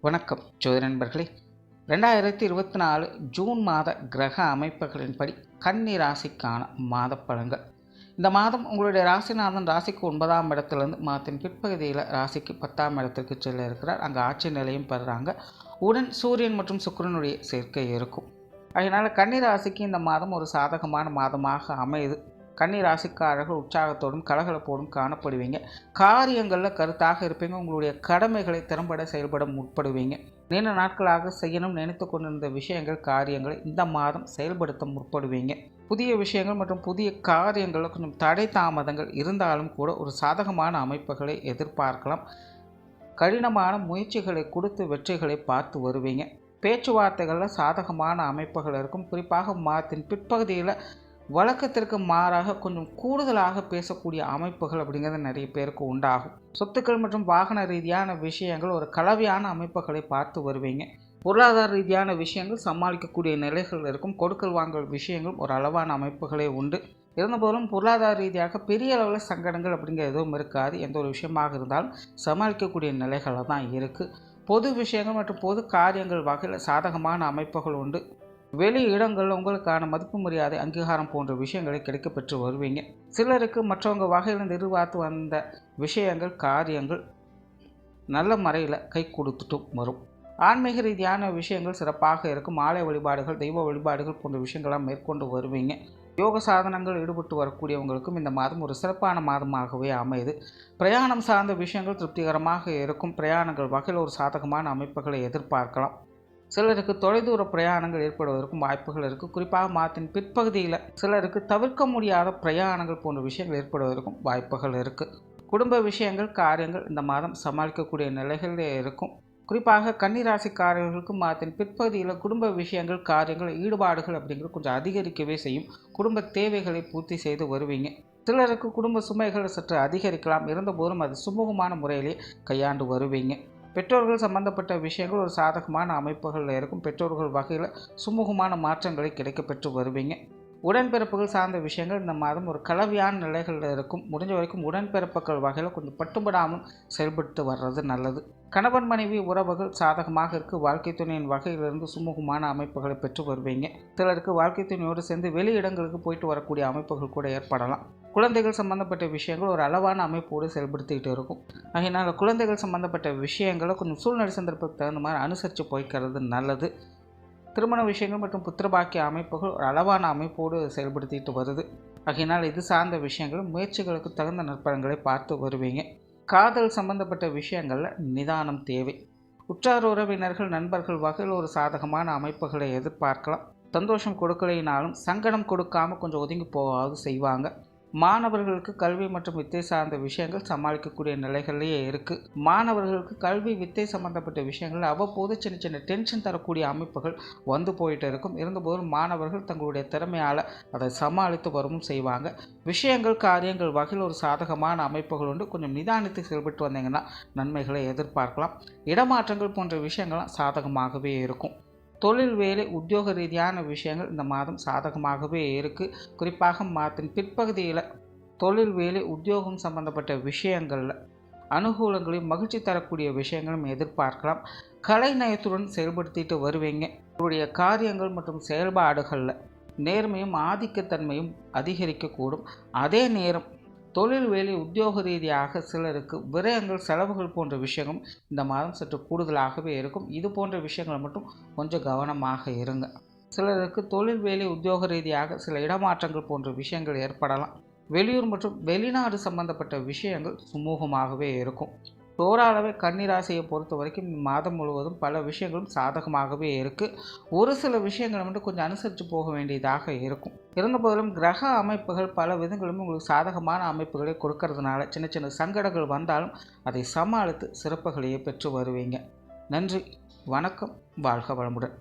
வணக்கம் ஜோதி நண்பர்களே. 2024 ஜூன் மாத கிரக அமைப்புகளின்படி கன்னி ராசிக்கான மாத பலன்கள். இந்த மாதம் உங்களுடைய ராசிநாதன் ராசிக்கு 9ஆம் இடத்துலேருந்து மாதத்தின் பிற்பகுதியில் ராசிக்கு 10ஆம் இடத்திற்கு செல்ல இருக்கிறார். அங்கே ஆட்சி நிலையும் பெறுறாங்க. உடன் சூரியன் மற்றும் சுக்கிரனுடைய சேர்க்கை இருக்கும். அதனால் கன்னி ராசிக்கு இந்த மாதம் ஒரு சாதகமான மாதமாக அமையுது. கன்னி ராசிக்காரர்கள் உற்சாகத்தோடும் கலகலப்போடும் காணப்படுவீங்க. காரியங்களில் கருத்தாக இருப்பீங்க. உங்களுடைய கடமைகளை திறம்பட செயல்பட முற்படுவீங்க. நீண்ட நாட்களாக செய்யணும் நினைத்து கொண்டிருந்த விஷயங்கள் காரியங்களை இந்த மாதம் செயல்படுத்த முற்படுவீங்க. புதிய விஷயங்கள் மற்றும் புதிய காரியங்களில் கொஞ்சம் தடை தாமதங்கள் இருந்தாலும் கூட ஒரு சாதகமான அமைப்புகளை எதிர்பார்க்கலாம். கடினமான முயற்சிகளை கொடுத்து வெற்றிகளை பார்த்து வருவீங்க. பேச்சுவார்த்தைகளில் சாதகமான அமைப்புகள் இருக்கும். குறிப்பாக மாதத்தின் பிற்பகுதியில் வழக்கத்திற்கு மாறாக கொஞ்சம் கூடுதலாக பேசக்கூடிய அமைப்புகள் அப்படிங்கிறது நிறைய பேருக்கு உண்டாகும். சொத்துக்கள் மற்றும் வாகன ரீதியான விஷயங்கள் ஒரு கலவையான அமைப்புகளை பார்த்து வருவீங்க. பொருளாதார ரீதியான விஷயங்கள் சமாளிக்கக்கூடிய நிலைகள் இருக்கும். கொடுக்கல் வாங்கல் விஷயங்களும் ஒரு அளவான அமைப்புகளே உண்டு. இருந்தபோதும் பொருளாதார ரீதியாக பெரிய அளவில் சங்கடங்கள் அப்படிங்கிற எதுவும் இருக்காது. எந்த ஒரு விஷயமாக இருந்தாலும் சமாளிக்கக்கூடிய நிலைகளில் தான் இருக்குது. பொது விஷயங்கள் மற்றும் பொது காரியங்கள் வகையில் சாதகமான அமைப்புகள் உண்டு. வெளி இடங்களில் உங்களுக்கான மதிப்பு மரியாதை அங்கீகாரம் போன்ற விஷயங்களை கிடைக்கப்பெற்று வருவீங்க. சிலருக்கு மற்றவங்க வகையில் எதிர்பார்த்து வந்த விஷயங்கள் காரியங்கள் நல்ல முறையில் கை கொடுத்துட்டும் வரும். ஆன்மீக ரீதியான விஷயங்கள் சிறப்பாக இருக்கும். ஆலய வழிபாடுகள் தெய்வ வழிபாடுகள் போன்ற விஷயங்கள்லாம் மேற்கொண்டு வருவீங்க. யோக சாதனங்கள் ஈடுபட்டு வரக்கூடியவங்களுக்கும் இந்த மாதம் ஒரு சிறப்பான மாதமாகவே அமையுது. பிரயாணம் சார்ந்த விஷயங்கள் திருப்திகரமாக இருக்கும். பிரயாணங்கள் வகையில் ஒரு சாதகமான அமைப்புகளை எதிர்பார்க்கலாம். சிலருக்கு தொலைதூர பிரயாணங்கள் ஏற்படுவதற்கும் வாய்ப்புகள் இருக்குது. குறிப்பாக மாதத்தின் பிற்பகுதியில் சிலருக்கு தவிர்க்க முடியாத பிரயாணங்கள் போன்ற விஷயங்கள் ஏற்படுவதற்கும் வாய்ப்புகள் இருக்குது. குடும்ப விஷயங்கள் காரியங்கள் இந்த மாதம் சமாளிக்கக்கூடிய நிலைகளிலே இருக்கும். குறிப்பாக கன்னிராசிக்காரர்களுக்கு மாதத்தின் பிற்பகுதியில் குடும்ப விஷயங்கள் காரியங்கள் ஈடுபாடுகள் அப்படிங்கிறது கொஞ்சம் அதிகரிக்கவே செய்யும். குடும்ப தேவைகளை பூர்த்தி செய்து வருவீங்க. சிலருக்கு குடும்ப சுமைகள் சற்று அதிகரிக்கலாம். இருந்தபோதும் அது சுமூகமான முறையிலே கையாண்டு வருவீங்க. பெற்றோர்கள் சம்பந்தப்பட்ட விஷயங்கள் ஒரு சாதகமான அமைப்புகளில் இருக்கும். பெற்றோர்கள் வகையில் சுமூகமான மாற்றங்களை கிடைக்கப்பெற்று வருவீங்க. உடன்பிறப்புகள் சார்ந்த விஷயங்கள் இந்த மாதம் ஒரு கலவையான நிலைகளில் இருக்கும். முடிஞ்ச வரைக்கும் உடன்பிறப்புகள் வகையில் கொஞ்சம் பட்டுப்படாமல் செயல்பட்டு வர்றது நல்லது. கணவன் மனைவி உறவுகள் சாதகமாக இருக்குது. வாழ்க்கை துணையின் வகையிலிருந்து சுமூகமான அமைப்புகளை பெற்று வருவீங்க. சிலருக்கு வாழ்க்கை துணையோடு சேர்ந்து வெளி இடங்களுக்கு போயிட்டு வரக்கூடிய அமைப்புகள் கூட ஏற்படலாம். குழந்தைகள் சம்பந்தப்பட்ட விஷயங்கள் ஒரு அளவான அமைப்போடு செயல்படுத்திக்கிட்டு இருக்கும். அதனால் குழந்தைகள் சம்பந்தப்பட்ட விஷயங்களை கொஞ்சம் சூழ்நிலை சந்தர்ப்பத்துக்கு தகுந்த மாதிரி அனுசரித்து போய்க்கிறது நல்லது. திருமண விஷயங்கள் மற்றும் புத்திரபாக்கிய அமைப்புகள் ஒரு அளவான அமைப்போடு செயல்படுத்திட்டு வருது. ஆகையினால் இது சார்ந்த விஷயங்கள் முயற்சிகளுக்கு தகுந்த நற்பலன்களை பார்த்து வருவீங்க. காதல் சம்பந்தப்பட்ட விஷயங்களில் நிதானம் தேவை. உற்றார் உறவினர்கள் நண்பர்கள் வகையில் ஒரு சாதகமான அமைப்புகளை எதிர்பார்க்கலாம். சந்தோஷம் கொடுக்கலைனாலும் சங்கடம் கொடுக்காமல் கொஞ்சம் ஒதுங்கி போகாது செய்வாங்க. மாணவர்களுக்கு கல்வி மற்றும் வித்தை சார்ந்த விஷயங்கள் சமாளிக்கக்கூடிய நிலைகளிலேயே இருக்குது. மாணவர்களுக்கு கல்வி வித்தை சம்பந்தப்பட்ட விஷயங்கள் அவ்வப்போது சின்ன சின்ன டென்ஷன் தரக்கூடிய அமைப்புகள் வந்து போயிட்டு இருக்கும். இருந்தபோதும் மாணவர்கள் தங்களுடைய திறமையால் அதை சமாளித்து வரவும் செய்வாங்க. விஷயங்கள் காரியங்கள் வகையில் ஒரு சாதகமான அமைப்புகள் உண்டு. கொஞ்சம் நிதானித்து செயல்பட்டு வந்தீங்கன்னா நன்மைகளை எதிர்பார்க்கலாம். இடமாற்றங்கள் போன்ற விஷயங்கள்லாம் சாதகமாகவே இருக்கும். தொழில் வேலை உத்தியோக ரீதியான விஷயங்கள் இந்த மாதம் சாதகமாகவே இருக்குது. குறிப்பாக மாதத்தின் பிற்பகுதியில் தொழில் வேலை உத்தியோகம் சம்பந்தப்பட்ட விஷயங்களில் அனுகூலங்களையும் மகிழ்ச்சி தரக்கூடிய விஷயங்களும் எதிர்பார்க்கலாம். கலை நயத்துடன் செயல்படுத்திட்டு வருவீங்க. உங்களுடைய காரியங்கள் மற்றும் செயல்பாடுகளில் நேர்மையும் ஆதிக்கத்தன்மையும் அதிகரிக்கக்கூடும். அதே நேரம் தொழில் வேலை உத்தியோக ரீதியாக சிலருக்கு விரயங்கள் செலவுகள் போன்ற விஷயங்களும் இந்த மாதம் சற்று கூடுதலாகவே இருக்கும். இது போன்ற விஷயங்களை மட்டும் கொஞ்சம் கவனமாக இருங்க. சிலருக்கு தொழில் வேலை உத்தியோக ரீதியாக சில இடமாற்றங்கள் போன்ற விஷயங்கள் ஏற்படலாம். வெளியூர் மற்றும் வெளிநாடு சம்பந்தப்பட்ட விஷயங்கள் சுமூகமாகவே இருக்கும். ஓரளவே கன்னிராசியை பொறுத்த வரைக்கும் மாதம் முழுவதும் பல விஷயங்களும் சாதகமாகவே இருக்குது. ஒரு சில விஷயங்களை மட்டும் கொஞ்சம் அனுசரித்து போக வேண்டியதாக இருக்கும். இருந்தபோதிலும் கிரக அமைப்புகள் பல விதங்களும் உங்களுக்கு சாதகமான அமைப்புகளை கொடுக்கறதுனால சின்ன சின்ன சங்கடங்கள் வந்தாலும் அதை சமாளித்து சிறப்புகளையே பெற்று வருவீங்க. நன்றி, வணக்கம், வாழ்க வளமுடன்.